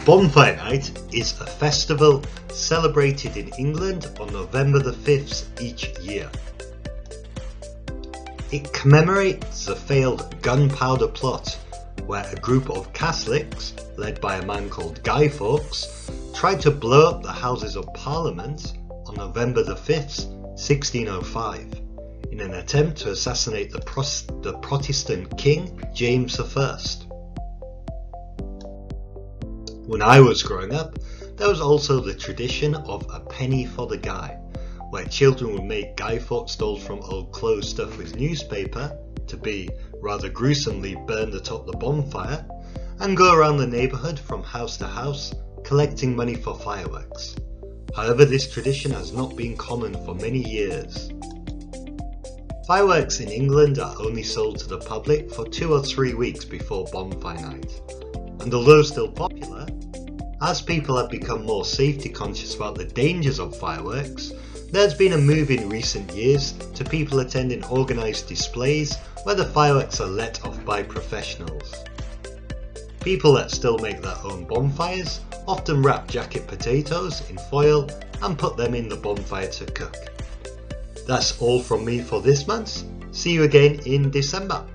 Bonfire Night is a festival celebrated in England on November the 5th each year. It commemorates the failed gunpowder plot where a group of Catholics, led by a man called Guy Fawkes, tried to blow up the Houses of Parliament on November the 5th, 1605, in an attempt to assassinate the Protestant King James I. When I was growing up, there was also the tradition of a penny for the guy, where children would make Guy Fawkes dolls from old clothes stuffed with newspaper to be rather gruesomely burned atop the bonfire, and go around the neighbourhood from house to house collecting money for fireworks. However, this tradition has not been common for many years. Fireworks in England are only sold to the public for 2 or 3 weeks before Bonfire Night, and although still popular, as people have become more safety conscious about the dangers of fireworks, there's been a move in recent years to people attending organised displays where the fireworks are let off by professionals. People that still make their own bonfires often wrap jacket potatoes in foil and put them in the bonfire to cook. That's all from me for this month. See you again in December.